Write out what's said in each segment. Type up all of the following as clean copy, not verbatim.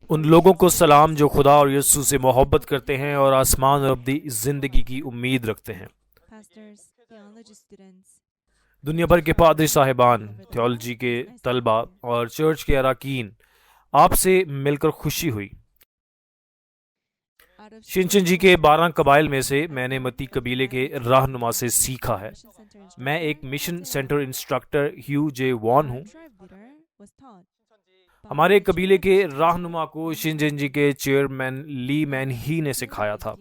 ان لوگوں کو سلام جو خدا اور یسوع سے محبت کرتے ہیں اور آسمان اور ابدی زندگی کی امید رکھتے ہیں۔ دنیا بھر کے پادری صاحبان، تھیولوجی کے طلباء اور چرچ کے اراکین، آپ سے مل کر خوشی ہوئی۔ شنچن جی کے 12 قبائل میں سے میں نے متی قبیلے کے رہنما سے سیکھا ہے۔ میں ایک مشن سینٹر انسٹرکٹر ہیو جے وان ہوں۔ ہمارے قبیلے کے رہنما کو شنچن جی کے چیئرمین لی مین ہی نے سکھایا تھا۔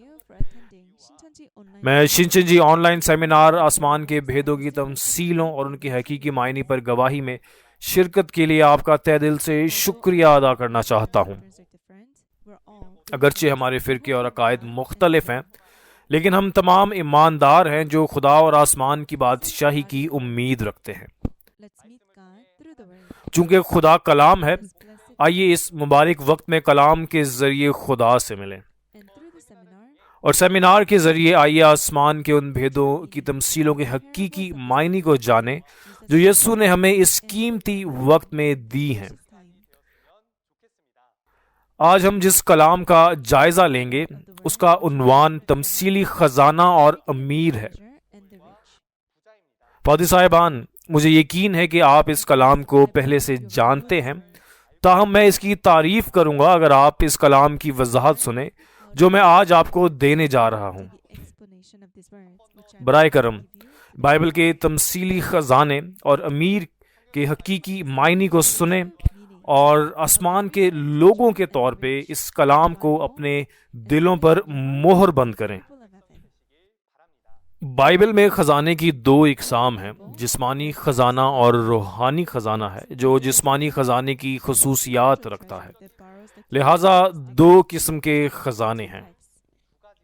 میں شنچن جی آن لائن سیمینار آسمان کے بھیدوں کی تمثیلوں اور ان کے حقیقی معنی پر گواہی میں شرکت کے لیے آپ کا تہ دل سے شکریہ ادا کرنا چاہتا ہوں۔ اگرچہ ہمارے فرقے اور عقائد مختلف ہیں، لیکن ہم تمام ایماندار ہیں جو خدا اور آسمان کی بادشاہی کی امید رکھتے ہیں۔ چونکہ خدا کلام ہے، آئیے اس مبارک وقت میں کلام کے ذریعے خدا سے ملیں، اور سیمینار کے ذریعے آئیے آسمان کے ان بھیدوں کی تمثیلوں کے حقیقی معنی کو جانیں جو یسوع نے ہمیں اس قیمتی وقت میں دی ہیں۔ آج ہم جس کلام کا جائزہ لیں گے اس کا عنوان تمثیلی خزانہ اور امیر ہے۔ پادری صاحبان، مجھے یقین ہے کہ آپ اس کلام کو پہلے سے جانتے ہیں، تاہم میں اس کی تعریف کروں گا اگر آپ اس کلام کی وضاحت سنیں جو میں آج آپ کو دینے جا رہا ہوں۔ برائے کرم بائبل کے تمثیلی خزانے اور امیر کے حقیقی معنی کو سنیں اور آسمان کے لوگوں کے طور پہ اس کلام کو اپنے دلوں پر مہر بند کریں۔ بائبل میں خزانے کی 2 اقسام ہیں، جسمانی خزانہ اور روحانی خزانہ ہے جو جسمانی خزانے کی خصوصیات رکھتا ہے، لہٰذا 2 قسم کے خزانے ہیں۔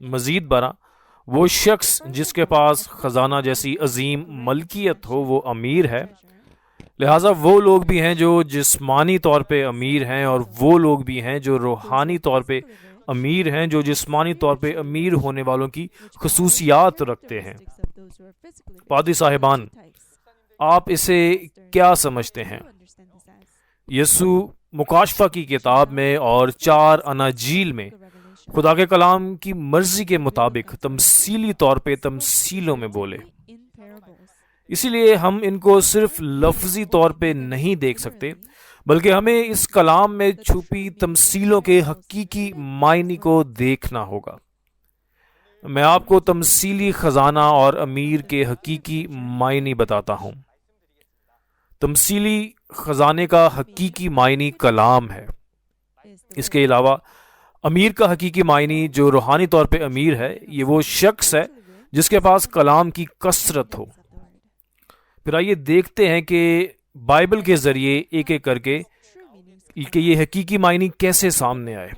مزید برآں وہ شخص جس کے پاس خزانہ جیسی عظیم ملکیت ہو وہ امیر ہے، لہٰذا وہ لوگ بھی ہیں جو جسمانی طور پہ امیر ہیں اور وہ لوگ بھی ہیں جو روحانی طور پہ امیر ہیں جو جسمانی طور پہ امیر ہونے والوں کی خصوصیات رکھتے ہیں۔ پادری صاحبان، آپ اسے کیا سمجھتے ہیں؟ یسوع مکاشفہ کی کتاب میں اور 4 اناجیل میں خدا کے کلام کی مرضی کے مطابق تمثیلی طور پہ تمثیلوں میں بولے، اسی لیے ہم ان کو صرف لفظی طور پہ نہیں دیکھ سکتے بلکہ ہمیں اس کلام میں چھپی تمثیلوں کے حقیقی معنی کو دیکھنا ہوگا۔ میں آپ کو تمثیلی خزانہ اور امیر کے حقیقی معنی بتاتا ہوں۔ تمثیلی خزانے کا حقیقی معنی کلام ہے۔ اس کے علاوہ امیر کا حقیقی معنی جو روحانی طور پہ امیر ہے، یہ وہ شخص ہے جس کے پاس کلام کی کثرت ہو۔ پھر آئیے دیکھتے ہیں کہ بائبل کے ذریعے ایک ایک کر کے کہ یہ حقیقی معنی کیسے سامنے آئے۔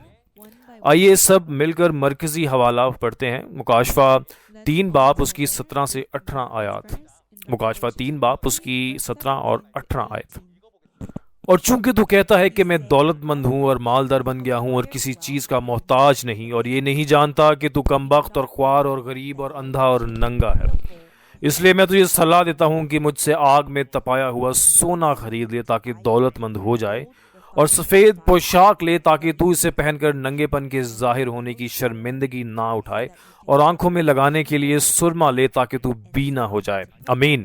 آئیے سب مل کر مرکزی حوالہ پڑھتے ہیں، مکاشفہ 3 باب اس کی 17 سے 18 آیات۔ مکاشفہ 3 باب اس کی 17 اور 18 آیت۔ اور چونکہ تو کہتا ہے کہ میں دولت مند ہوں اور مالدار بن گیا ہوں اور کسی چیز کا محتاج نہیں، اور یہ نہیں جانتا کہ تو کمبخت اور خوار اور غریب اور اندھا اور ننگا ہے، اس لیے میں تجھے صلاح دیتا ہوں کہ مجھ سے آگ میں تپایا ہوا سونا خرید لے تاکہ دولت مند ہو جائے، اور سفید پوشاک لے تاکہ تو اسے پہن کر ننگے پن کے ظاہر ہونے کی شرمندگی نہ اٹھائے، اور آنکھوں میں لگانے کے لیے سرما لے تاکہ تو بینا ہو جائے۔ آمین۔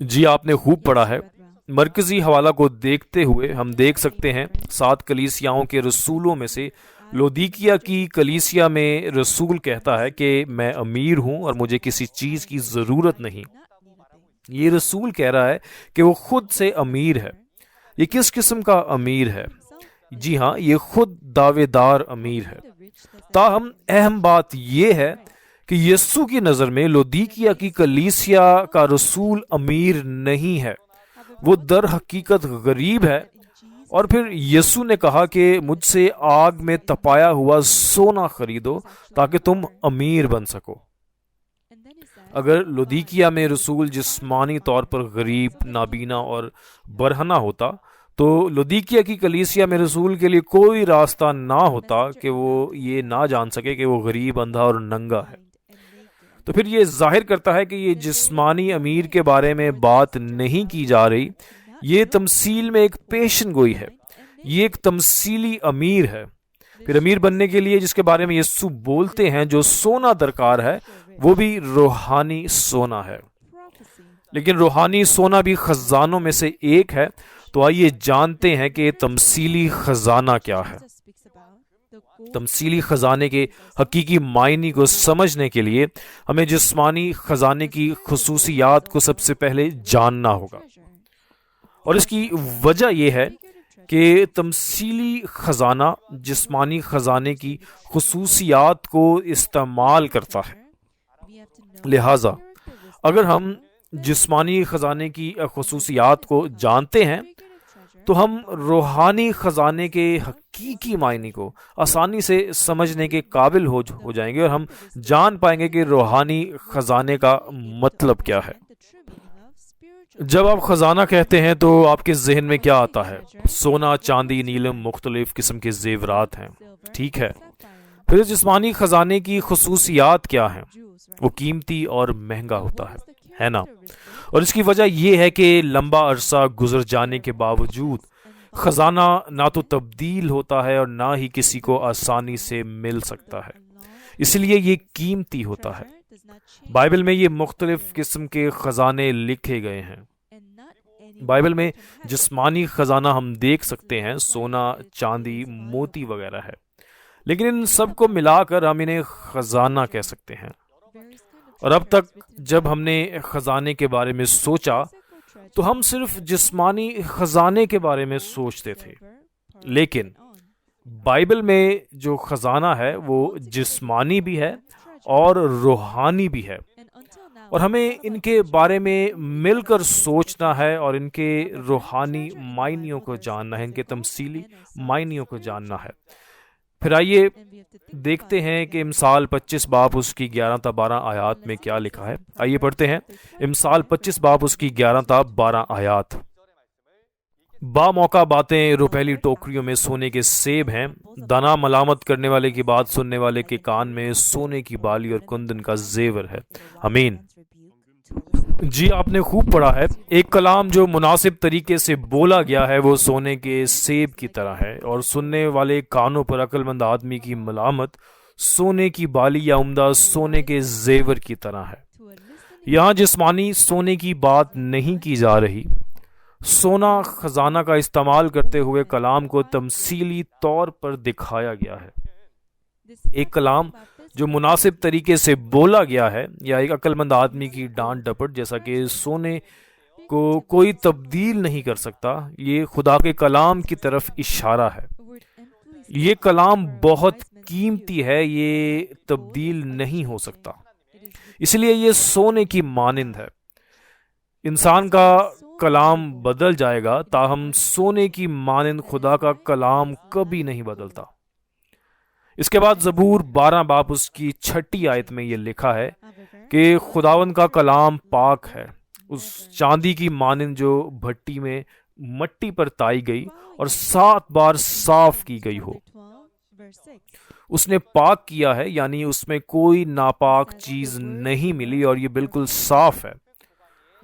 جی آپ نے خوب پڑھا ہے۔ مرکزی حوالہ کو دیکھتے ہوئے ہم دیکھ سکتے ہیں 7 کلیسیاؤں کے رسولوں میں سے لودیکیا کی کلیسیا میں رسول کہتا ہے کہ میں امیر ہوں اور مجھے کسی چیز کی ضرورت نہیں۔ یہ رسول کہہ رہا ہے کہ وہ خود سے امیر ہے۔ یہ کس قسم کا امیر ہے؟ جی ہاں، یہ خود دعوے دار امیر ہے۔ تاہم اہم بات یہ ہے کہ یسوع کی نظر میں لودیکیا کی کلیسیا کا رسول امیر نہیں ہے، وہ در حقیقت غریب ہے۔ اور پھر یسوع نے کہا کہ مجھ سے آگ میں تپایا ہوا سونا خریدو تاکہ تم امیر بن سکو۔ اگر لودیکیا میں رسول جسمانی طور پر غریب، نابینا اور برہنہ ہوتا تو لودیکیا کی کلیسیا میں رسول کے لیے کوئی راستہ نہ ہوتا کہ وہ یہ نہ جان سکے کہ وہ غریب، اندھا اور ننگا ہے۔ تو پھر یہ ظاہر کرتا ہے کہ یہ جسمانی امیر کے بارے میں بات نہیں کی جا رہی، یہ تمثیل میں ایک پیشن گوئی ہے۔ یہ ایک تمثیلی امیر ہے۔ پھر امیر بننے کے لیے جس کے بارے میں یسوع بولتے ہیں جو سونا درکار ہے وہ بھی روحانی سونا ہے، لیکن روحانی سونا بھی خزانوں میں سے ایک ہے۔ تو آئیے جانتے ہیں کہ تمثیلی خزانہ کیا ہے۔ تمثیلی خزانے کے حقیقی معنی کو سمجھنے کے لیے ہمیں جسمانی خزانے کی خصوصیات کو سب سے پہلے جاننا ہوگا، اور اس کی وجہ یہ ہے کہ تمثیلی خزانہ جسمانی خزانے کی خصوصیات کو استعمال کرتا ہے۔ لہٰذا اگر ہم جسمانی خزانے کی خصوصیات کو جانتے ہیں تو ہم روحانی خزانے کے حقیقی معنی کو آسانی سے سمجھنے کے قابل ہو جائیں گے، اور ہم جان پائیں گے کہ روحانی خزانے کا مطلب کیا ہے۔ جب آپ خزانہ کہتے ہیں تو آپ کے ذہن میں کیا آتا ہے؟ سونا، چاندی، نیلم، مختلف قسم کے زیورات ہیں، ٹھیک ہے۔ پھر جسمانی خزانے کی خصوصیات کیا ہیں؟ وہ قیمتی اور مہنگا ہوتا ہے نا؟ اور اس کی وجہ یہ ہے کہ لمبا عرصہ گزر جانے کے باوجود خزانہ نہ تو تبدیل ہوتا ہے اور نہ ہی کسی کو آسانی سے مل سکتا ہے، اس لیے یہ قیمتی ہوتا ہے۔ بائبل میں یہ مختلف قسم کے خزانے لکھے گئے ہیں۔ بائبل میں جسمانی خزانہ ہم دیکھ سکتے ہیں، سونا، چاندی، موتی وغیرہ ہے، لیکن ان سب کو ملا کر ہم انہیں خزانہ کہہ سکتے ہیں۔ اور اب تک جب ہم نے خزانے کے بارے میں سوچا تو ہم صرف جسمانی خزانے کے بارے میں سوچتے تھے، لیکن بائبل میں جو خزانہ ہے وہ جسمانی بھی ہے اور روحانی بھی ہے، اور ہمیں ان کے بارے میں مل کر سوچنا ہے اور ان کے روحانی معنیوں کو جاننا ہے، ان کے تمثیلی معنیوں کو جاننا ہے۔ پھر آئیے دیکھتے ہیں کہ امثال 25 باب اس کی 11 تا 12 آیات میں کیا لکھا ہے۔ آئیے پڑھتے ہیں امثال 25 باب اس کی 11 تا 12 آیات۔ با موقع باتیں روپیلی ٹوکریوں میں سونے کے سیب ہیں، دانا ملامت کرنے والے کی بات سننے والے کے کان میں سونے کی بالی اور کندن کا زیور ہے۔ آمین۔ جی آپ نے خوب پڑھا ہے، ایک کلام جو مناسب طریقے سے بولا گیا ہے وہ سونے کے سیب کی طرح ہے، اور سننے والے کانوں پر عقل مند آدمی کی ملامت سونے کی بالی یا عمدہ سونے کے زیور کی طرح ہے۔ یہاں جسمانی سونے کی بات نہیں کی جا رہی۔ سونا خزانہ کا استعمال کرتے ہوئے کلام کو تمثیلی طور پر دکھایا گیا ہے۔ ایک کلام جو مناسب طریقے سے بولا گیا ہے یا ایک عقل مند آدمی کی ڈانٹ ڈپٹ جیسا کہ سونے کو کوئی تبدیل نہیں کر سکتا، یہ خدا کے کلام کی طرف اشارہ ہے۔ یہ کلام بہت قیمتی ہے، یہ تبدیل نہیں ہو سکتا، اس لیے یہ سونے کی مانند ہے۔ انسان کا کلام بدل جائے گا، تاہم سونے کی مانند خدا کا کلام کبھی نہیں بدلتا۔ اس کے بعد زبور 12 باب اس کی 6 آیت میں یہ لکھا ہے کہ خداوند کا کلام پاک ہے، اس چاندی کی مانند جو بھٹی میں مٹی پر تائی گئی اور 7 بار صاف کی گئی ہو۔ اس نے پاک کیا ہے، یعنی اس میں کوئی ناپاک چیز نہیں ملی اور یہ بالکل صاف ہے۔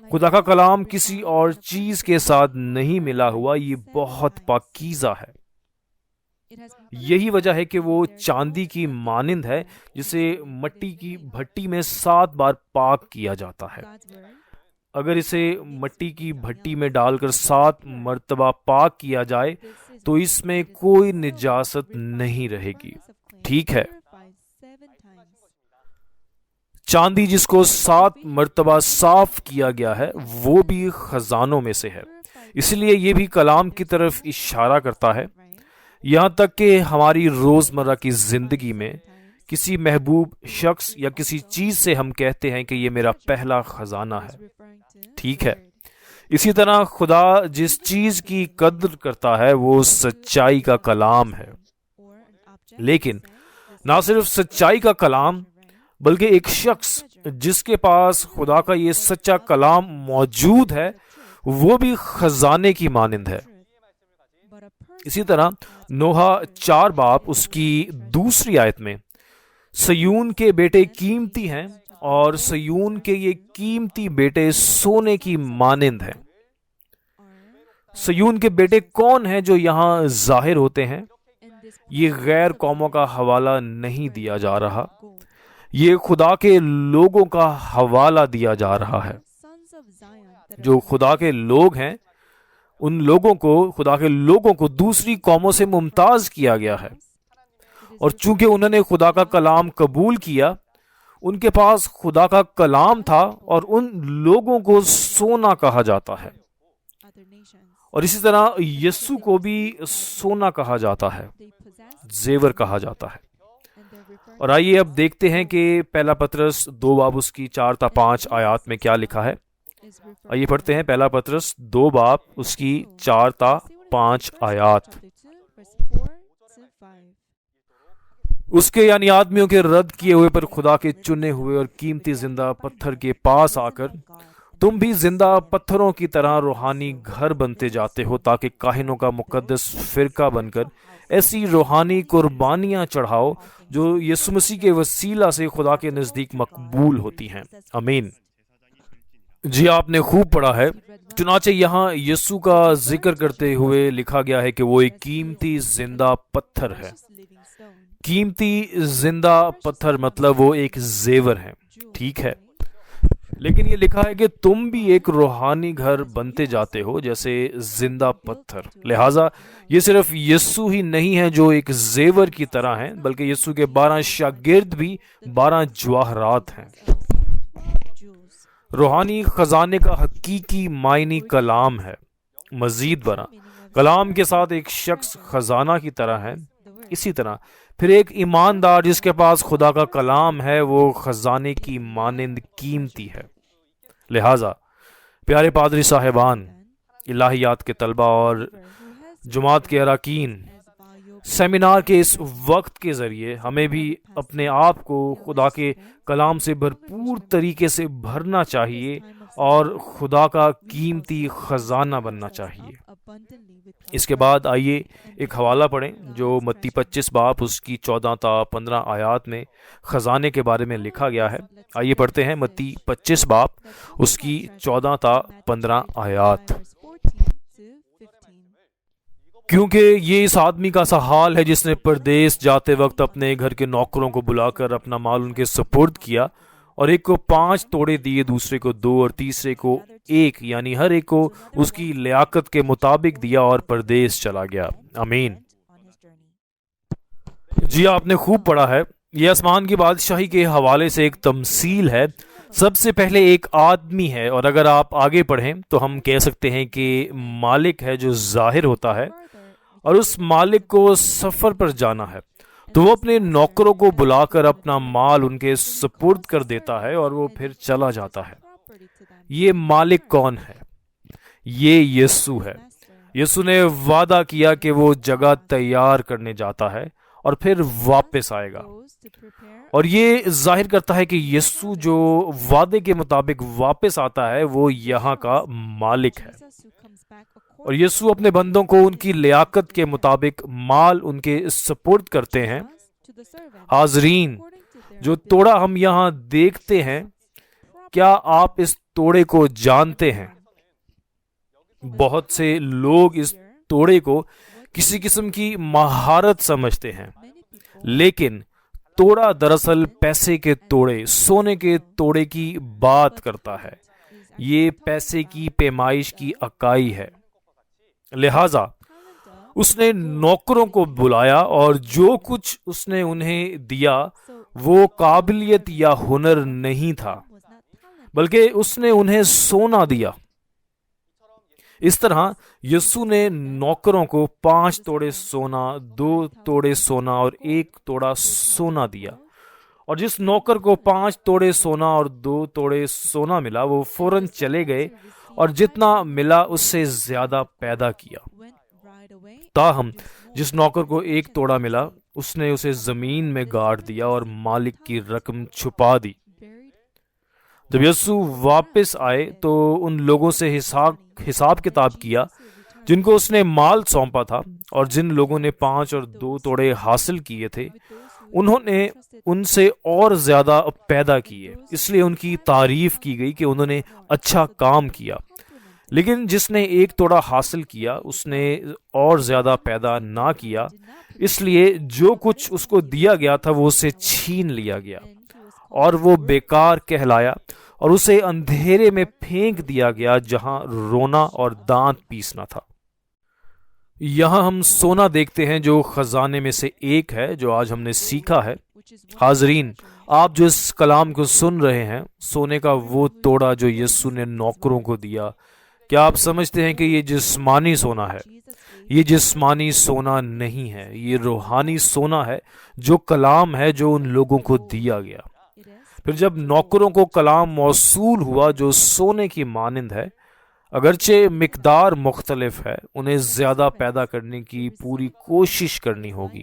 خدا کا کلام کسی اور چیز کے ساتھ نہیں ملا ہوا، یہ بہت پاکیزہ ہے۔ یہی وجہ ہے کہ وہ چاندی کی مانند ہے جسے مٹی کی بھٹی میں 7 بار پاک کیا جاتا ہے۔ اگر اسے مٹی کی بھٹی میں ڈال کر 7 مرتبہ پاک کیا جائے تو اس میں کوئی نجاست نہیں رہے گی، ٹھیک ہے۔ چاندی جس کو 7 مرتبہ صاف کیا گیا ہے وہ بھی خزانوں میں سے ہے، اس لیے یہ بھی کلام کی طرف اشارہ کرتا ہے۔ یہاں تک کہ ہماری روزمرہ کی زندگی میں کسی محبوب شخص یا کسی چیز سے ہم کہتے ہیں کہ یہ میرا پہلا خزانہ ہے، ٹھیک ہے۔ اسی طرح خدا جس چیز کی قدر کرتا ہے وہ سچائی کا کلام ہے، لیکن نہ صرف سچائی کا کلام بلکہ ایک شخص جس کے پاس خدا کا یہ سچا کلام موجود ہے وہ بھی خزانے کی مانند ہے۔ اسی طرح نوحہ 4 باب اس کی 2 آیت میں سیون کے بیٹے قیمتی ہیں اور سیون کے یہ قیمتی بیٹے سونے کی مانند ہیں۔ صیون کے بیٹے کون ہیں جو یہاں ظاہر ہوتے ہیں؟ یہ غیر قوموں کا حوالہ نہیں دیا جا رہا، یہ خدا کے لوگوں کا حوالہ دیا جا رہا ہے۔ جو خدا کے لوگ ہیں، ان لوگوں کو، خدا کے لوگوں کو دوسری قوموں سے ممتاز کیا گیا ہے، اور چونکہ انہوں نے خدا کا کلام قبول کیا، ان کے پاس خدا کا کلام تھا، اور ان لوگوں کو سونا کہا جاتا ہے، اور اسی طرح یسوع کو بھی سونا کہا جاتا ہے، زیور کہا جاتا ہے۔ اور آئیے اب دیکھتے ہیں کہ پہلا پطرس 2 باب اس کی 4 تا 5 آیات میں کیا لکھا ہے۔ آئیے پڑھتے ہیں پہلا پطرس 2 باب اس کی 4 تا 5 آیات۔ اس کے یعنی آدمیوں کے رد کیے ہوئے پر خدا کے چنے ہوئے اور قیمتی زندہ پتھر کے پاس آ کر تم بھی زندہ پتھروں کی طرح روحانی گھر بنتے جاتے ہو، تاکہ کاہنوں کا مقدس فرقہ بن کر ایسی روحانی قربانیاں چڑھاؤ جو یسوع مسیح کے وسیلہ سے خدا کے نزدیک مقبول ہوتی ہیں۔ آمین۔ جی آپ نے خوب پڑھا ہے۔ چنانچہ یہاں یسوع کا ذکر کرتے ہوئے لکھا گیا ہے کہ وہ ایک قیمتی زندہ پتھر ہے۔ قیمتی زندہ پتھر مطلب وہ ایک زیور ہے، ٹھیک ہے، لیکن یہ لکھا ہے کہ تم بھی ایک روحانی گھر بنتے جاتے ہو جیسے زندہ پتھر۔ لہٰذا یہ صرف یسوع ہی نہیں ہے جو ایک زیور کی طرح ہیں، بلکہ یسوع کے 12 شاگرد بھی 12 جواہرات ہیں۔ روحانی خزانے کا حقیقی معنی کلام ہے۔ مزید برآں کلام کے ساتھ ایک شخص خزانہ کی طرح ہے، اسی طرح پھر ایک ایماندار جس کے پاس خدا کا کلام ہے وہ خزانے کی مانند قیمتی ہے۔ لہٰذا پیارے پادری صاحبان، الہیات کے طلبہ اور جماعت کے اراکین، سیمینار کے اس وقت کے ذریعے ہمیں بھی اپنے آپ کو خدا کے کلام سے بھرپور طریقے سے بھرنا چاہیے اور خدا کا قیمتی خزانہ بننا چاہیے۔ اس کے بعد آئیے ایک حوالہ پڑھیں جو متی 25 باب اس کی 14 تا 15 آیات میں خزانے کے بارے میں لکھا گیا ہے۔ آئیے پڑھتے ہیں متی 25 باب اس کی 14 تا 15 آیات۔ کیونکہ یہ اس آدمی کا سا حال ہے جس نے پردیس جاتے وقت اپنے گھر کے نوکروں کو بلا کر اپنا مال ان کے سپرد کیا، اور ایک کو 5 توڑے دیے، دوسرے کو 2 اور تیسرے کو 1، یعنی ہر ایک کو اس کی لیاقت کے مطابق دیا، اور پردیس چلا گیا۔ آمین۔ جی آپ نے خوب پڑھا ہے۔ یہ آسمان کی بادشاہی کے حوالے سے ایک تمثیل ہے۔ سب سے پہلے ایک آدمی ہے، اور اگر آپ آگے پڑھیں تو ہم کہہ سکتے ہیں کہ مالک ہے جو ظاہر ہوتا ہے، اور اس مالک کو سفر پر جانا ہے تو وہ اپنے نوکروں کو بلا کر اپنا مال ان کے سپرد کر دیتا ہے، اور وہ پھر چلا جاتا ہے۔ یہ مالک کون ہے؟ یہ یسوع ہے۔ یسوع نے وعدہ کیا کہ وہ جگہ تیار کرنے جاتا ہے اور پھر واپس آئے گا، اور یہ ظاہر کرتا ہے کہ یسوع جو وعدے کے مطابق واپس آتا ہے وہ یہاں کا مالک ہے، اور یسوع اپنے بندوں کو ان کی لیاقت کے مطابق مال ان کے سپرد کرتے ہیں۔ حاضرین، جو توڑا ہم یہاں دیکھتے ہیں، کیا آپ اس توڑے کو جانتے ہیں؟ بہت سے لوگ اس توڑے کو کسی قسم کی مہارت سمجھتے ہیں، لیکن توڑا دراصل پیسے کے توڑے، سونے کے توڑے کی بات کرتا ہے۔ یہ پیسے کی پیمائش کی اکائی ہے۔ لہذا اس نے نوکروں کو بلایا، اور جو کچھ اس نے انہیں دیا وہ قابلیت یا ہنر نہیں تھا، بلکہ اس نے انہیں سونا دیا۔ اس طرح یسوع نے نوکروں کو 5 توڑے سونا، 2 توڑے سونا اور 1 توڑا سونا دیا، اور جس نوکر کو 5 توڑے سونا اور 2 توڑے سونا ملا وہ فوراً چلے گئے اور جتنا ملا اس سے زیادہ پیدا کیا۔ تاہم جس نوکر کو 1 توڑا ملا اس نے اسے زمین میں گاڑ دیا اور مالک کی رقم چھپا دی۔ جب یسوع واپس آئے تو ان لوگوں سے حساب کتاب کیا جن کو اس نے مال سونپا تھا، اور جن لوگوں نے 5 اور 2 توڑے حاصل کیے تھے انہوں نے ان سے اور زیادہ پیدا کیے، اس لیے ان کی تعریف کی گئی کہ انہوں نے اچھا کام کیا۔ لیکن جس نے ایک توڑا حاصل کیا اس نے اور زیادہ پیدا نہ کیا، اس لیے جو کچھ اس کو دیا گیا تھا وہ اسے چھین لیا گیا، اور وہ بیکار کہلایا، اور اسے اندھیرے میں پھینک دیا گیا جہاں رونا اور دانت پیسنا تھا۔ یہاں ہم سونا دیکھتے ہیں جو خزانے میں سے ایک ہے جو آج ہم نے سیکھا ہے۔ حاضرین، آپ جو اس کلام کو سن رہے ہیں، سونے کا وہ توڑا جو یسوع نے نوکروں کو دیا، کیا آپ سمجھتے ہیں کہ یہ جسمانی سونا ہے؟ یہ جسمانی سونا نہیں ہے، یہ روحانی سونا ہے جو کلام ہے جو ان لوگوں کو دیا گیا۔ پھر جب نوکروں کو کلام موصول ہوا جو سونے کی مانند ہے، اگرچہ مقدار مختلف ہے، انہیں زیادہ پیدا کرنے کی پوری کوشش کرنی ہوگی۔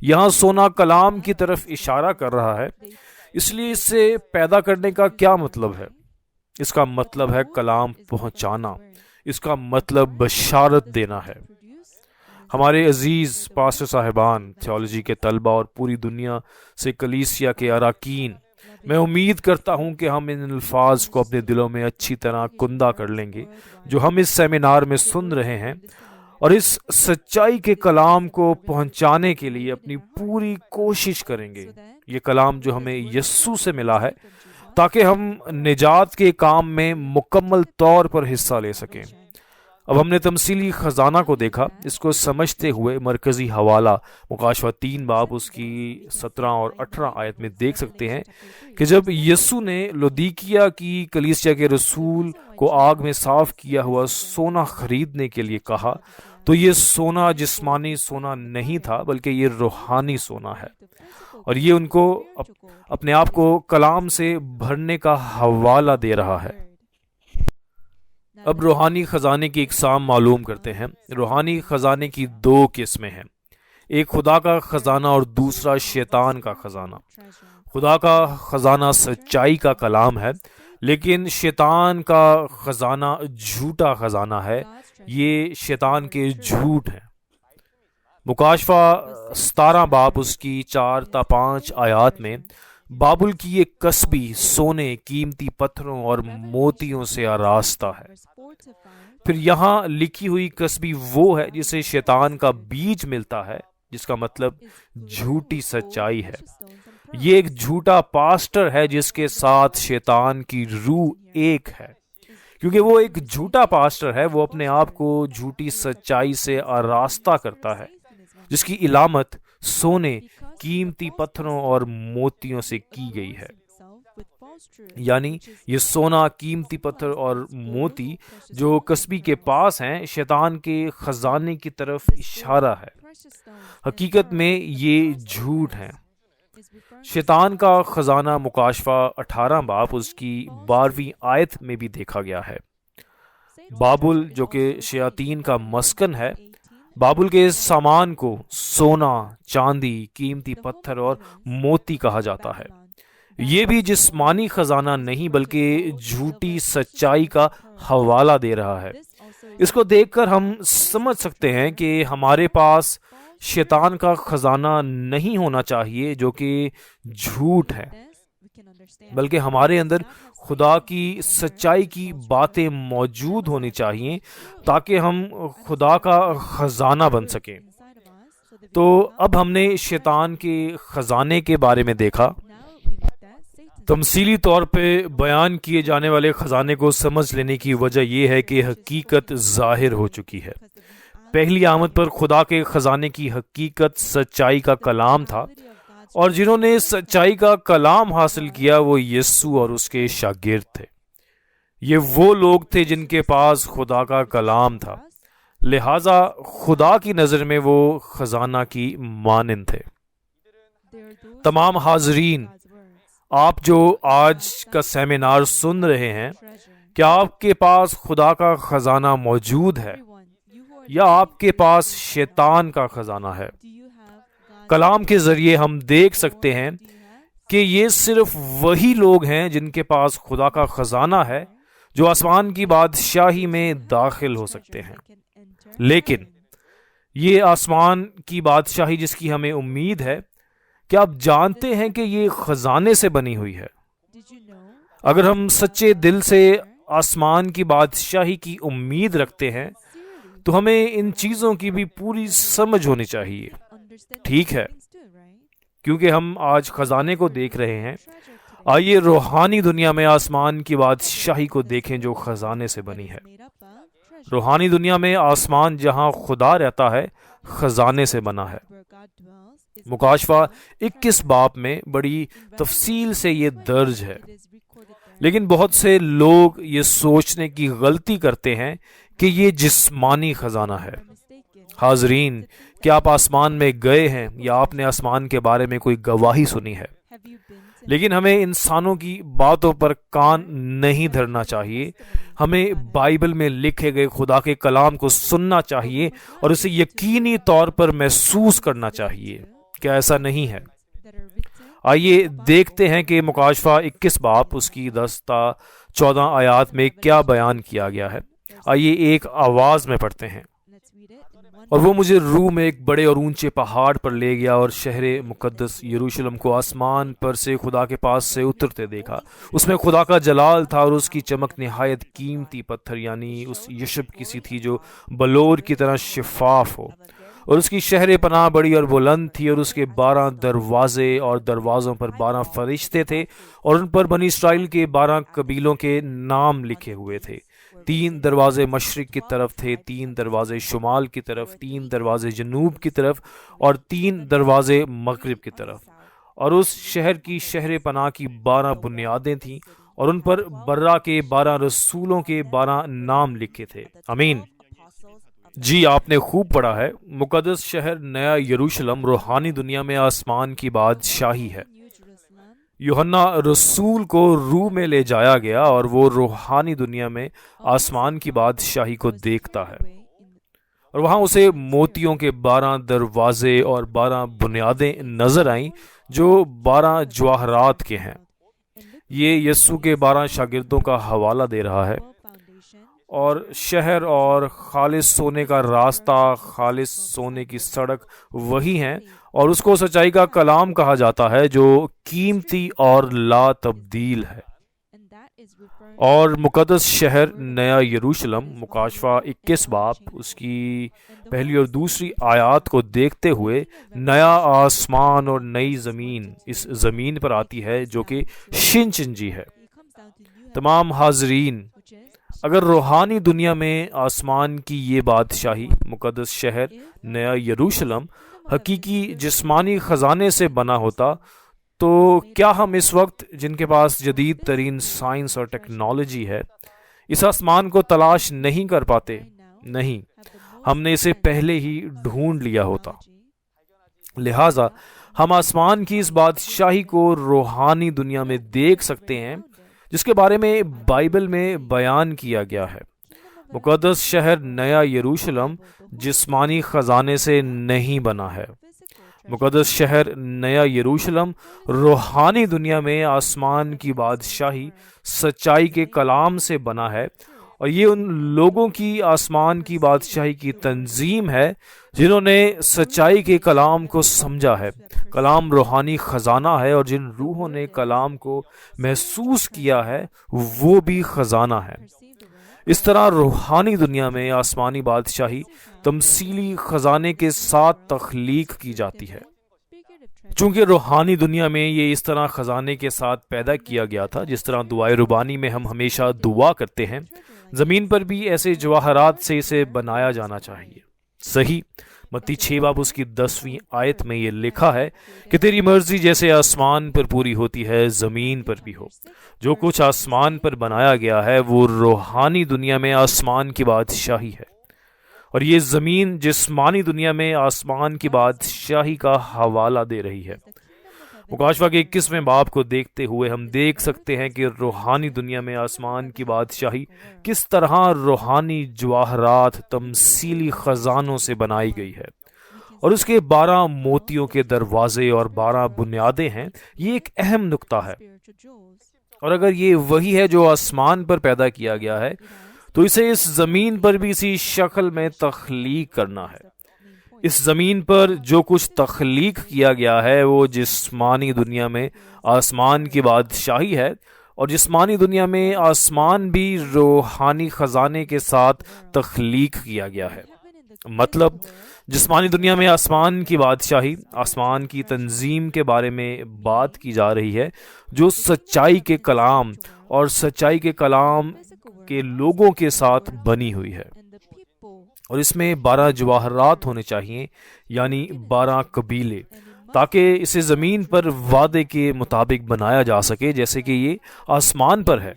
یہاں سونا کلام کی طرف اشارہ کر رہا ہے، اس لیے اس سے پیدا کرنے کا کیا مطلب ہے؟ اس کا مطلب ہے کلام پہنچانا، اس کا مطلب بشارت دینا ہے۔ ہمارے عزیز پاسٹر صاحبان، تھیولوجی کے طلبہ اور پوری دنیا سے کلیسیا کے اراکین، میں امید کرتا ہوں کہ ہم ان الفاظ کو اپنے دلوں میں اچھی طرح کندہ کر لیں گے جو ہم اس سیمینار میں سن رہے ہیں، اور اس سچائی کے کلام کو پہنچانے کے لیے اپنی پوری کوشش کریں گے۔ یہ کلام جو ہمیں یسوع سے ملا ہے، تاکہ ہم نجات کے کام میں مکمل طور پر حصہ لے سکیں۔ اب ہم نے تمثیلی خزانہ کو دیکھا، اس کو سمجھتے ہوئے مرکزی حوالہ مکاشفہ 3 باب اس کی 17 اور 18 آیت میں دیکھ سکتے ہیں کہ جب یسوع نے لودیکیا کی کلیسیا کے رسول کو آگ میں صاف کیا ہوا سونا خریدنے کے لیے کہا، تو یہ سونا جسمانی سونا نہیں تھا بلکہ یہ روحانی سونا ہے، اور یہ ان کو اپنے آپ کو کلام سے بھرنے کا حوالہ دے رہا ہے۔ اب روحانی خزانے کی اقسام معلوم کرتے ہیں۔ روحانی خزانے کی 2 قسمیں ہیں، ایک خدا کا خزانہ اور دوسرا شیطان کا خزانہ۔ خدا کا خزانہ سچائی کا کلام ہے، لیکن شیطان کا خزانہ جھوٹا خزانہ ہے، یہ شیطان کے جھوٹ ہیں۔ مکاشفہ 17 باب اس کی 4 تا 5 آیات میں بابل کی یہ کسبی سونے، قیمتی پتھروں اور موتیوں سے آراستہ ہے۔ پھر یہاں لکھی ہوئی کسبی وہ ہے جسے شیطان کا بیج ملتا ہے، جس کا مطلب جھوٹی سچائی ہے۔ یہ ایک جھوٹا پاسٹر ہے جس کے ساتھ شیطان کی روح ایک ہے۔ کیونکہ وہ ایک جھوٹا پاسٹر ہے، وہ اپنے آپ کو جھوٹی سچائی سے آراستہ کرتا ہے، جس کی علامت سونے، قیمتی پتھروں اور موتیوں سے کی گئی ہے۔ یعنی یہ سونا، قیمتی پتھر اور موتی جو کسبی کے پاس ہیں، شیطان کے خزانے کی طرف اشارہ ہے۔ حقیقت میں یہ جھوٹ ہیں۔ شیطان کا خزانہ مکاشفہ 18 باب اس کی 12ویں آیت میں بھی دیکھا گیا ہے۔ بابل جو کہ شیاطین کا مسکن ہے، بابل کے سامان کو سونا، چاندی، قیمتی پتھر اور موتی کہا جاتا ہے۔ یہ بھی جسمانی خزانہ نہیں بلکہ جھوٹی سچائی کا حوالہ دے رہا ہے۔ اس کو دیکھ کر ہم سمجھ سکتے ہیں کہ ہمارے پاس شیطان کا خزانہ نہیں ہونا چاہیے جو کہ جھوٹ ہے، بلکہ ہمارے اندر خدا کی سچائی کی باتیں موجود ہونی چاہیے تاکہ ہم خدا کا خزانہ بن سکیں۔ تو اب ہم نے شیطان کے خزانے کے بارے میں دیکھا۔ تمثیلی طور پہ بیان کیے جانے والے خزانے کو سمجھ لینے کی وجہ یہ ہے کہ حقیقت ظاہر ہو چکی ہے۔ پہلی آمد پر خدا کے خزانے کی حقیقت سچائی کا کلام تھا، اور جنہوں نے سچائی کا کلام حاصل کیا وہ یسوع اور اس کے شاگرد تھے۔ یہ وہ لوگ تھے جن کے پاس خدا کا کلام تھا، لہذا خدا کی نظر میں وہ خزانہ کی مانند تھے۔ تمام حاضرین، آپ جو آج کا سیمینار سن رہے ہیں، کیا آپ کے پاس خدا کا خزانہ موجود ہے یا آپ کے پاس شیطان کا خزانہ ہے؟ کلام کے ذریعے ہم دیکھ سکتے ہیں کہ یہ صرف وہی لوگ ہیں جن کے پاس خدا کا خزانہ ہے جو آسمان کی بادشاہی میں داخل ہو سکتے ہیں۔ لیکن یہ آسمان کی بادشاہی جس کی ہمیں امید ہے، کیا آپ جانتے ہیں کہ یہ خزانے سے بنی ہوئی ہے؟ اگر ہم سچے دل سے آسمان کی بادشاہی کی امید رکھتے ہیں تو ہمیں ان چیزوں کی بھی پوری سمجھ ہونی چاہیے، ٹھیک ہے؟ کیونکہ ہم آج خزانے کو دیکھ رہے ہیں، آئیے روحانی دنیا میں آسمان کی بادشاہی کو دیکھیں جو خزانے سے بنی ہے۔ روحانی دنیا میں آسمان جہاں خدا رہتا ہے خزانے سے بنا ہے۔ مکاشفہ 21 باب میں بڑی تفصیل سے یہ درج ہے، لیکن بہت سے لوگ یہ سوچنے کی غلطی کرتے ہیں کہ یہ جسمانی خزانہ ہے۔ حاضرین، کیا آپ آسمان میں گئے ہیں یا آپ نے آسمان کے بارے میں کوئی گواہی سنی ہے؟ لیکن ہمیں انسانوں کی باتوں پر کان نہیں دھرنا چاہیے، ہمیں بائبل میں لکھے گئے خدا کے کلام کو سننا چاہیے اور اسے یقینی طور پر محسوس کرنا چاہیے۔ کیا ایسا نہیں ہے؟ آئیے دیکھتے ہیں کہ مکاشفہ 21 باب اس کی 10 تا 14 آیات میں کیا بیان کیا گیا ہے۔ آئیے ایک آواز میں پڑھتے ہیں۔ اور وہ مجھے روح میں ایک بڑے اور اونچے پہاڑ پر لے گیا اور شہر مقدس یروشلم کو آسمان پر سے خدا کے پاس سے اترتے دیکھا۔ اس میں خدا کا جلال تھا اور اس کی چمک نہایت قیمتی پتھر یعنی اس یشب کی سی تھی جو بلور کی طرح شفاف ہو، اور اس کی شہر پناہ بڑی اور بلند تھی، اور اس کے 12 دروازے اور دروازوں پر 12 فرشتے تھے، اور ان پر بنی اسرائیل کے 12 قبیلوں کے نام لکھے ہوئے تھے۔ 3 دروازے مشرق کی طرف تھے، 3 دروازے شمال کی طرف، 3 دروازے جنوب کی طرف، اور 3 دروازے مغرب کی طرف۔ اور اس شہر کی شہر پناہ کی 12 بنیادیں تھیں، اور ان پر برا کے 12 رسولوں کے 12 نام لکھے تھے۔ آمین۔ جی، آپ نے خوب پڑھا ہے۔ مقدس شہر نیا یروشلم روحانی دنیا میں آسمان کی بادشاہی ہے۔ یوحنا رسول کو روح میں لے جایا گیا اور وہ روحانی دنیا میں آسمان کی بادشاہی کو دیکھتا ہے، اور وہاں اسے موتیوں کے 12 دروازے اور 12 بنیادیں نظر آئیں جو 12 جواہرات کے ہیں۔ یہ یسوع کے 12 شاگردوں کا حوالہ دے رہا ہے، اور شہر اور خالص سونے کا راستہ، خالص سونے کی سڑک وہی ہیں، اور اس کو سچائی کا کلام کہا جاتا ہے جو قیمتی اور لا تبدیل ہے۔ اور مقدس شہر نیا یروشلم مکاشفہ 21 باب اس کی پہلی اور دوسری آیات کو دیکھتے ہوئے نیا آسمان اور نئی زمین اس زمین پر آتی ہے جو کہ شنچنجی ہے۔ تمام حاضرین، اگر روحانی دنیا میں آسمان کی یہ بادشاہی مقدس شہر نیا یروشلم حقیقی جسمانی خزانے سے بنا ہوتا تو کیا ہم اس وقت جن کے پاس جدید ترین سائنس اور ٹیکنالوجی ہے اس آسمان کو تلاش نہیں کر پاتے؟ نہیں، ہم نے اسے پہلے ہی ڈھونڈ لیا ہوتا۔ لہٰذا ہم آسمان کی اس بادشاہی کو روحانی دنیا میں دیکھ سکتے ہیں جس کے بارے میں بائبل میں بیان کیا گیا ہے۔ مقدس شہر نیا یروشلم جسمانی خزانے سے نہیں بنا ہے۔ مقدس شہر نیا یروشلم روحانی دنیا میں آسمان کی بادشاہی سچائی کے کلام سے بنا ہے، اور یہ ان لوگوں کی آسمان کی بادشاہی کی تنظیم ہے جنہوں نے سچائی کے کلام کو سمجھا ہے۔ کلام روحانی خزانہ ہے، اور جن روحوں نے کلام کو محسوس کیا ہے وہ بھی خزانہ ہے۔ اس طرح روحانی دنیا میں آسمانی بادشاہی تمثیلی خزانے کے ساتھ تخلیق کی جاتی ہے۔ چونکہ روحانی دنیا میں یہ اس طرح خزانے کے ساتھ پیدا کیا گیا تھا جس طرح دعائے ربانی میں ہم ہمیشہ دعا کرتے ہیں، زمین پر بھی ایسے جواہرات سے اسے بنایا جانا چاہیے۔ صحیح، متی 6 باب اس کی 10ویں آیت میں یہ لکھا ہے کہ تیری مرضی جیسے آسمان پر پوری ہوتی ہے زمین پر بھی ہو۔ جو کچھ آسمان پر بنایا گیا ہے وہ روحانی دنیا میں آسمان کی بادشاہی ہے، اور یہ زمین جسمانی دنیا میں آسمان کی بادشاہی کا حوالہ دے رہی ہے۔ مکاشفہ کے 21ویں باب کو دیکھتے ہوئے ہم دیکھ سکتے ہیں کہ روحانی دنیا میں آسمان کی بادشاہی کس طرح روحانی جواہرات تمثیلی خزانوں سے بنائی گئی ہے، اور اس کے 12 موتیوں کے دروازے اور 12 بنیادیں ہیں۔ یہ ایک اہم نقطہ ہے، اور اگر یہ وہی ہے جو آسمان پر پیدا کیا گیا ہے تو اسے اس زمین پر بھی اسی شکل میں تخلیق کرنا ہے۔ اس زمین پر جو کچھ تخلیق کیا گیا ہے وہ جسمانی دنیا میں آسمان کی بادشاہی ہے، اور جسمانی دنیا میں آسمان بھی روحانی خزانے کے ساتھ تخلیق کیا گیا ہے۔ مطلب جسمانی دنیا میں آسمان کی بادشاہی، آسمان کی تنظیم کے بارے میں بات کی جا رہی ہے جو سچائی کے کلام اور سچائی کے کلام کے لوگوں کے ساتھ بنی ہوئی ہے، اور اس میں 12 جواہرات ہونے چاہیے، یعنی 12 قبیلے، تاکہ اسے زمین پر وعدے کے مطابق بنایا جا سکے جیسے کہ یہ آسمان پر ہے۔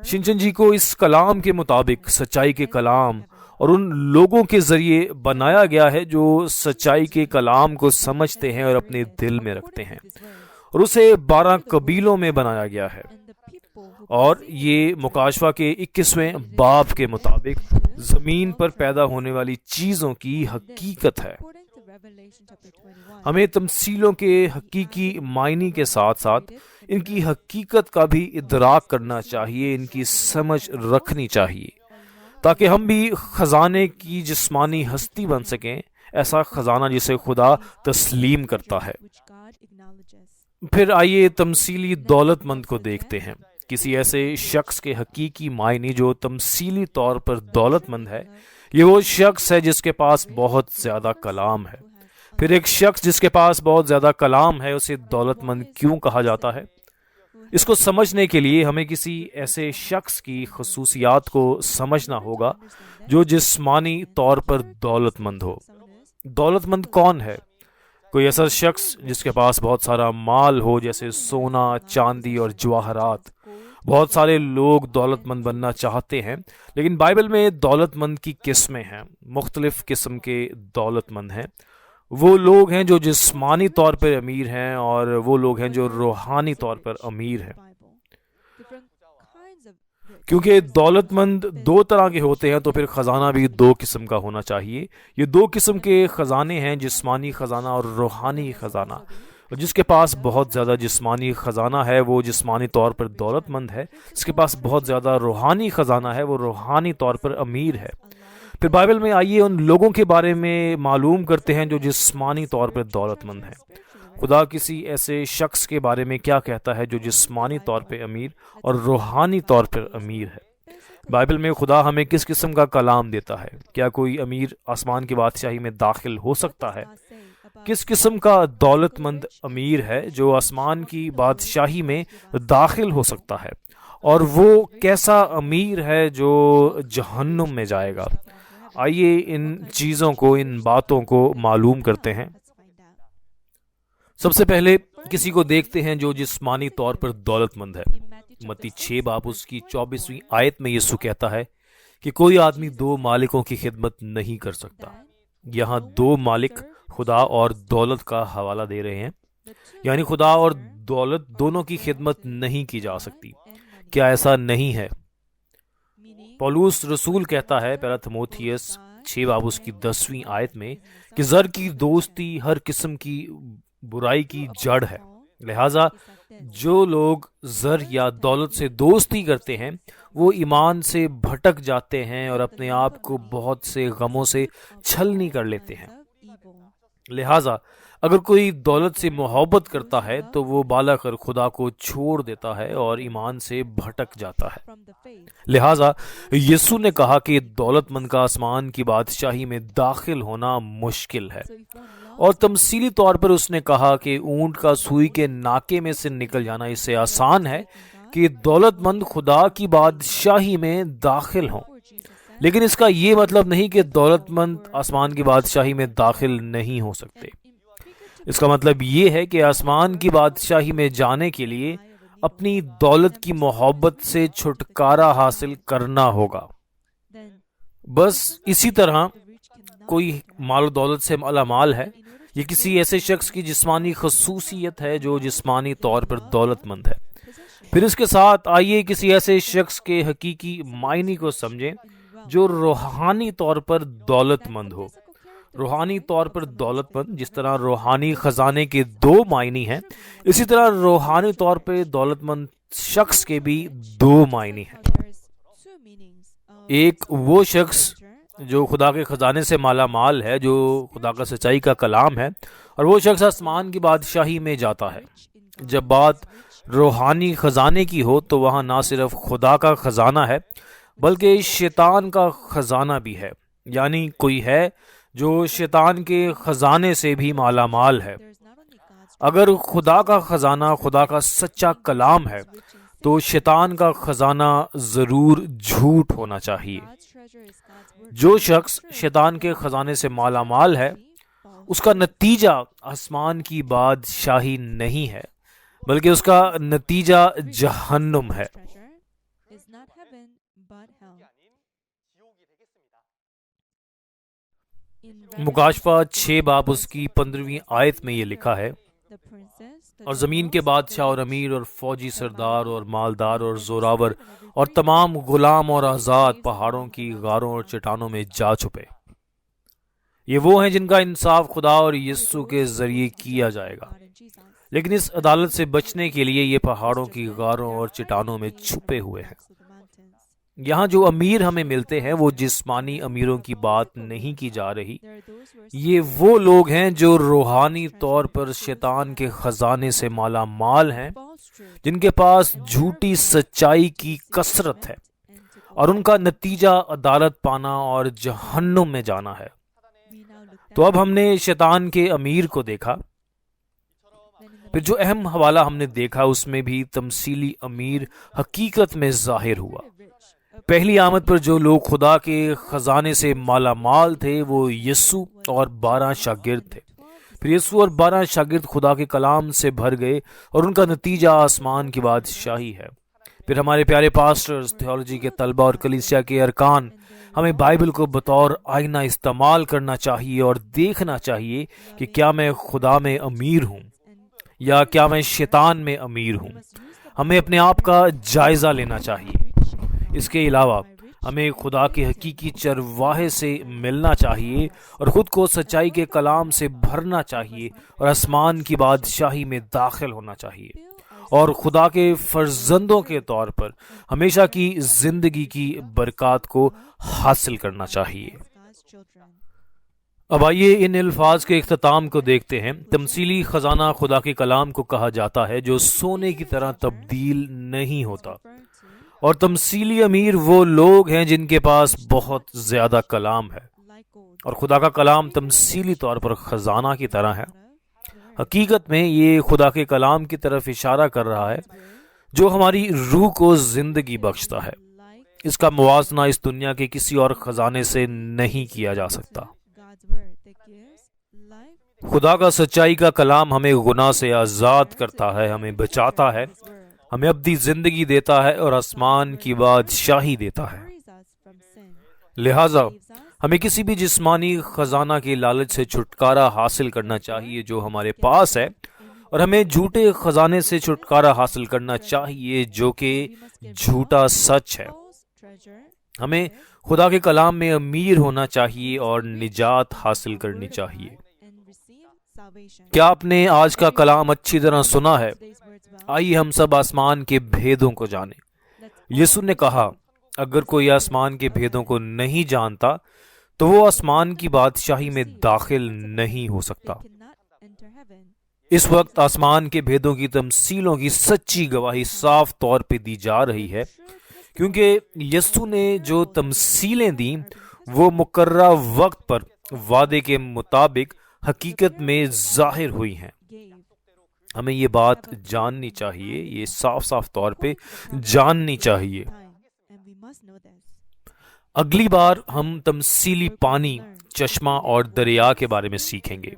شنچن جی کو اس کلام کے مطابق سچائی کے کلام اور ان لوگوں کے ذریعے بنایا گیا ہے جو سچائی کے کلام کو سمجھتے ہیں اور اپنے دل میں رکھتے ہیں، اور اسے 12 قبیلوں میں بنایا گیا ہے، اور یہ مکاشفہ کے 21ویں باب کے مطابق زمین پر پیدا ہونے والی چیزوں کی حقیقت ہے۔ ہمیں تمثیلوں کے حقیقی معنی کے ساتھ ساتھ ان کی حقیقت کا بھی ادراک کرنا چاہیے، ان کی سمجھ رکھنی چاہیے، تاکہ ہم بھی خزانے کی جسمانی ہستی بن سکیں، ایسا خزانہ جسے خدا تسلیم کرتا ہے۔ پھر آئیے تمثیلی دولت مند کو دیکھتے ہیں۔ کسی ایسے شخص کے حقیقی معنی جو تمثیلی طور پر دولت مند ہے، یہ وہ شخص ہے جس کے پاس بہت زیادہ کلام ہے۔ پھر ایک شخص جس کے پاس بہت زیادہ کلام ہے، اسے دولت مند کیوں کہا جاتا ہے؟ اس کو سمجھنے کے لیے ہمیں کسی ایسے شخص کی خصوصیات کو سمجھنا ہوگا جو جسمانی طور پر دولت مند ہو۔ دولت مند کون ہے؟ کوئی ایسا شخص جس کے پاس بہت سارا مال ہو، جیسے سونا، چاندی اور جواہرات۔ بہت سارے لوگ دولت مند بننا چاہتے ہیں، لیکن بائبل میں دولت مند کی قسمیں ہیں، مختلف قسم کے دولت مند ہیں۔ وہ لوگ ہیں جو جسمانی طور پر امیر ہیں، اور وہ لوگ ہیں جو روحانی طور پر امیر ہیں۔ کیونکہ دولت مند 2 طرح کے ہوتے ہیں، تو پھر خزانہ بھی 2 قسم کا ہونا چاہیے۔ یہ 2 قسم کے خزانے ہیں، جسمانی خزانہ اور روحانی خزانہ۔ اور جس کے پاس بہت زیادہ جسمانی خزانہ ہے وہ جسمانی طور پر دولت مند ہے، جس کے پاس بہت زیادہ روحانی خزانہ ہے وہ روحانی طور پر امیر ہے۔ پھر بائبل میں آئیے ان لوگوں کے بارے میں معلوم کرتے ہیں جو جسمانی طور پر دولت مند ہیں۔ خدا کسی ایسے شخص کے بارے میں کیا کہتا ہے جو جسمانی طور پہ امیر اور روحانی طور پر امیر ہے؟ بائبل میں خدا ہمیں کس قسم کا کلام دیتا ہے؟ کیا کوئی امیر آسمان کی بادشاہی میں داخل ہو سکتا ہے؟ کس قسم کا دولت مند امیر ہے جو آسمان کی بادشاہی میں داخل ہو سکتا ہے؟ اور وہ کیسا امیر ہے جو جہنم میں جائے گا؟ آئیے ان چیزوں کو، ان باتوں کو معلوم کرتے ہیں۔ سب سے پہلے کسی کو دیکھتے ہیں جو جسمانی طور پر دولت مند ہے۔ متی 6 باب اس کی 24ویں آیت میں یسوع کہتا ہے کہ کوئی آدمی 2 مالکوں کی خدمت نہیں کر سکتا۔ یہاں 2 مالک خدا اور دولت کا حوالہ دے رہے ہیں، یعنی خدا اور دولت دونوں کی خدمت نہیں کی جا سکتی۔ کیا ایسا نہیں ہے؟ پولس رسول کہتا ہے پہلا تیموتھیوس 6 باب اس کی 10ویں آیت میں کہ زر کی دوستی ہر قسم کی برائی کی جڑ ہے، لہٰذا جو لوگ زر یا دولت سے دوستی کرتے ہیں وہ ایمان سے بھٹک جاتے ہیں اور اپنے آپ کو بہت سے غموں سے چھلنی کر لیتے ہیں۔ لہٰذا اگر کوئی دولت سے محبت کرتا ہے تو وہ بالا کر خدا کو چھوڑ دیتا ہے اور ایمان سے بھٹک جاتا ہے۔ لہٰذا یسوع نے کہا کہ دولت مند کا آسمان کی بادشاہی میں داخل ہونا مشکل ہے، اور تمثیلی طور پر اس نے کہا کہ اونٹ کا سوئی کے ناکے میں سے نکل جانا اس سے آسان ہے کہ دولت مند خدا کی بادشاہی میں داخل ہوں۔ لیکن اس کا یہ مطلب نہیں کہ دولت مند آسمان کی بادشاہی میں داخل نہیں ہو سکتے۔ اس کا مطلب یہ ہے کہ آسمان کی بادشاہی میں جانے کے لیے اپنی دولت کی محبت سے چھٹکارا حاصل کرنا ہوگا۔ بس اسی طرح کوئی مال و دولت سے مالا مال ہے، یہ کسی ایسے شخص کی جسمانی خصوصیت ہے جو جسمانی طور پر دولت مند ہے۔ پھر اس کے ساتھ آئیے کسی ایسے شخص کے حقیقی معنی کو سمجھیں جو روحانی طور پر دولت مند ہو۔ روحانی طور پر دولت مند، جس طرح روحانی خزانے کے 2 معنی ہیں، اسی طرح روحانی طور پہ دولت مند شخص کے بھی 2 معنی ہیں۔ ایک وہ شخص جو خدا کے خزانے سے مالا مال ہے، جو خدا کا سچائی کا کلام ہے، اور وہ شخص آسمان کی بادشاہی میں جاتا ہے۔ جب بات روحانی خزانے کی ہو تو وہاں نہ صرف خدا کا خزانہ ہے بلکہ شیطان کا خزانہ بھی ہے، یعنی کوئی ہے جو شیطان کے خزانے سے بھی مالا مال ہے۔ اگر خدا کا خزانہ خدا کا سچا کلام ہے تو شیطان کا خزانہ ضرور جھوٹ ہونا چاہیے۔ جو شخص شیطان کے خزانے سے مالا مال ہے اس کا نتیجہ آسمان کی بادشاہی نہیں ہے بلکہ اس کا نتیجہ جہنم ہے۔ مکاشفہ 6 باب اس کی 15ویں آیت میں یہ لکھا ہے، اور زمین کے بادشاہ اور امیر اور فوجی سردار اور مالدار اور زوراور اور تمام غلام اور آزاد پہاڑوں کی غاروں اور چٹانوں میں جا چھپے۔ یہ وہ ہیں جن کا انصاف خدا اور یسوع کے ذریعے کیا جائے گا، لیکن اس عدالت سے بچنے کے لیے یہ پہاڑوں کی غاروں اور چٹانوں میں چھپے ہوئے ہیں۔ یہاں جو امیر ہمیں ملتے ہیں وہ جسمانی امیروں کی بات نہیں کی جا رہی، یہ وہ لوگ ہیں جو روحانی طور پر شیطان کے خزانے سے مالا مال ہیں، جن کے پاس جھوٹی سچائی کی کثرت ہے اور ان کا نتیجہ عدالت پانا اور جہنم میں جانا ہے۔ تو اب ہم نے شیطان کے امیر کو دیکھا، پھر جو اہم حوالہ ہم نے دیکھا اس میں بھی تمثیلی امیر حقیقت میں ظاہر ہوا۔ پہلی آمد پر جو لوگ خدا کے خزانے سے مالا مال تھے وہ یسوع اور 12 شاگرد تھے۔ پھر یسوع اور 12 شاگرد خدا کے کلام سے بھر گئے اور ان کا نتیجہ آسمان کی بادشاہی ہے۔ پھر ہمارے پیارے پاسٹرز، تھیولوجی کے طلبہ اور کلیسیا کے ارکان، ہمیں بائبل کو بطور آئینہ استعمال کرنا چاہیے اور دیکھنا چاہیے کہ کیا میں خدا میں امیر ہوں یا کیا میں شیطان میں امیر ہوں۔ ہمیں اپنے آپ کا جائزہ لینا چاہیے۔ اس کے علاوہ ہمیں خدا کے حقیقی چرواہے سے ملنا چاہیے اور خود کو سچائی کے کلام سے بھرنا چاہیے اور آسمان کی بادشاہی میں داخل ہونا چاہیے اور خدا کے فرزندوں کے طور پر ہمیشہ کی زندگی کی برکات کو حاصل کرنا چاہیے۔ اب آئیے ان الفاظ کے اختتام کو دیکھتے ہیں۔ تمثیلی خزانہ خدا کے کلام کو کہا جاتا ہے جو سونے کی طرح تبدیل نہیں ہوتا، اور تمثیلی امیر وہ لوگ ہیں جن کے پاس بہت زیادہ کلام ہے، اور خدا کا کلام تمثیلی طور پر خزانہ کی طرح ہے۔ حقیقت میں یہ خدا کے کلام کی طرف اشارہ کر رہا ہے جو ہماری روح کو زندگی بخشتا ہے۔ اس کا موازنہ اس دنیا کے کسی اور خزانے سے نہیں کیا جا سکتا۔ خدا کا سچائی کا کلام ہمیں گناہ سے آزاد کرتا ہے، ہمیں بچاتا ہے، ہمیں ابدی زندگی دیتا ہے اور آسمان کی بادشاہی دیتا ہے۔ لہٰذا ہمیں کسی بھی جسمانی خزانہ کے لالچ سے چھٹکارا حاصل کرنا چاہیے جو ہمارے پاس ہے، اور ہمیں جھوٹے خزانے سے چھٹکارا حاصل کرنا چاہیے جو کہ جھوٹا سچ ہے۔ ہمیں خدا کے کلام میں امیر ہونا چاہیے اور نجات حاصل کرنی چاہیے۔ کیا آپ نے آج کا کلام اچھی طرح سنا ہے؟ آئیے ہم سب آسمان کے بھیدوں کو جانیں۔ یسوع نے کہا، اگر کوئی آسمان کے بھیدوں کو نہیں جانتا تو وہ آسمان کی بادشاہی میں داخل نہیں ہو سکتا۔ اس وقت آسمان کے بھیدوں کی تمثیلوں کی سچی گواہی صاف طور پہ دی جا رہی ہے، کیونکہ یسوع نے جو تمثیلیں دیں وہ مقررہ وقت پر وعدے کے مطابق حقیقت میں ظاہر ہوئی ہیں۔ ہمیں یہ بات جاننی چاہیے، یہ صاف صاف طور پہ جاننی چاہیے۔ اگلی بار ہم تمثیلی پانی، چشمہ اور دریا کے بارے میں سیکھیں گے،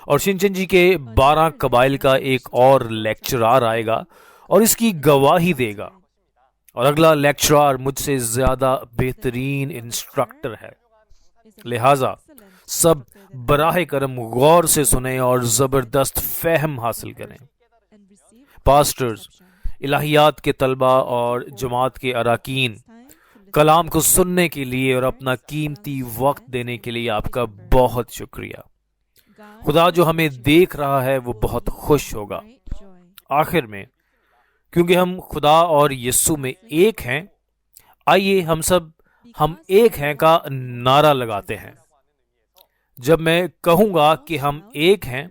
اور شنچن جی کے 12 قبائل کا ایک اور لیکچرار آئے گا اور اس کی گواہی دے گا، اور اگلا لیکچرار مجھ سے زیادہ بہترین انسٹرکٹر ہے۔ لہٰذا سب براہ کرم غور سے سنیں اور زبردست فہم حاصل کریں۔ پاسٹرز، الہیات کے طلبہ اور جماعت کے اراکین، کلام کو سننے کے لیے اور اپنا قیمتی وقت دینے کے لیے آپ کا بہت شکریہ۔ خدا جو ہمیں دیکھ رہا ہے وہ بہت خوش ہوگا۔ آخر میں، کیونکہ ہم خدا اور یسوع میں ایک ہیں، آئیے ہم ایک ہیں کا نعرہ لگاتے ہیں۔ جب میں کہوں گا کہ ہم ایک ہیں،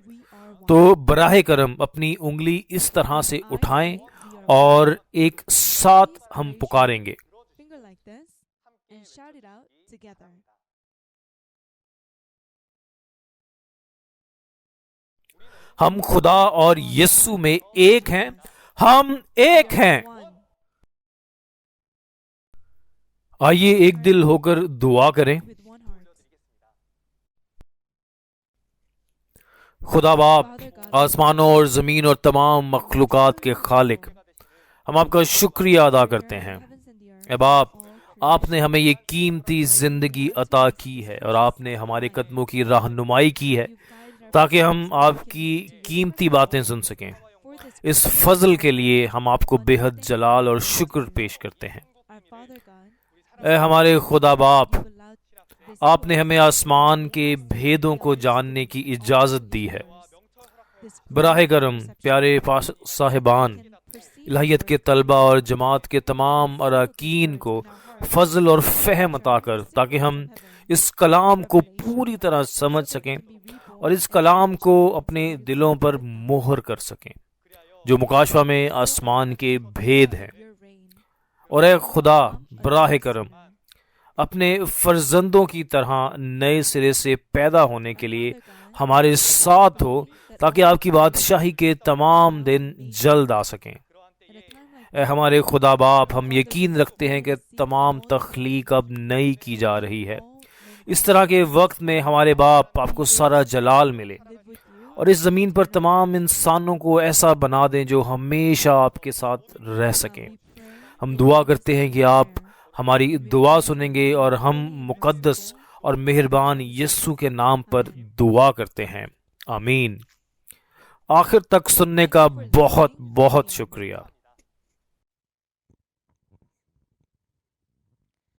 تو براہ کرم اپنی انگلی اس طرح سے اٹھائیں اور ایک ساتھ ہم پکاریں گے. ہم خدا اور یسوع میں ایک ہیں. ہم ایک ہیں. آئیے ایک دل ہو کر دعا کریں. خدا باپ، آسمانوں اور زمین اور تمام مخلوقات کے خالق، ہم آپ کا شکریہ ادا کرتے ہیں. اے باپ، آپ نے ہمیں یہ قیمتی زندگی عطا کی ہے اور آپ نے ہمارے قدموں کی رہنمائی کی ہے تاکہ ہم آپ کی قیمتی باتیں سن سکیں. اس فضل کے لیے ہم آپ کو بے حد جلال اور شکر پیش کرتے ہیں. اے ہمارے خدا باپ، آپ نے ہمیں آسمان کے بھیدوں کو جاننے کی اجازت دی ہے. براہ کرم پیارے صاحبان، الہیت کے طلبہ اور جماعت کے تمام اراکین کو فضل اور فہم عطا کر تاکہ ہم اس کلام کو پوری طرح سمجھ سکیں اور اس کلام کو اپنے دلوں پر مہر کر سکیں جو مکاشفہ میں آسمان کے بھید ہیں. اور اے خدا، براہ کرم اپنے فرزندوں کی طرح نئے سرے سے پیدا ہونے کے لیے ہمارے ساتھ ہو تاکہ آپ کی بادشاہی کے تمام دن جلد آ سکیں. اے ہمارے خدا باپ، ہم یقین رکھتے ہیں کہ تمام تخلیق اب نئی کی جا رہی ہے. اس طرح کے وقت میں ہمارے باپ، آپ کو سارا جلال ملے اور اس زمین پر تمام انسانوں کو ایسا بنا دیں جو ہمیشہ آپ کے ساتھ رہ سکیں. ہم دعا کرتے ہیں کہ آپ ہماری دعا سنیں گے اور ہم مقدس اور مہربان یسوع کے نام پر دعا کرتے ہیں. آمین. آخر تک سننے کا بہت بہت شکریہ.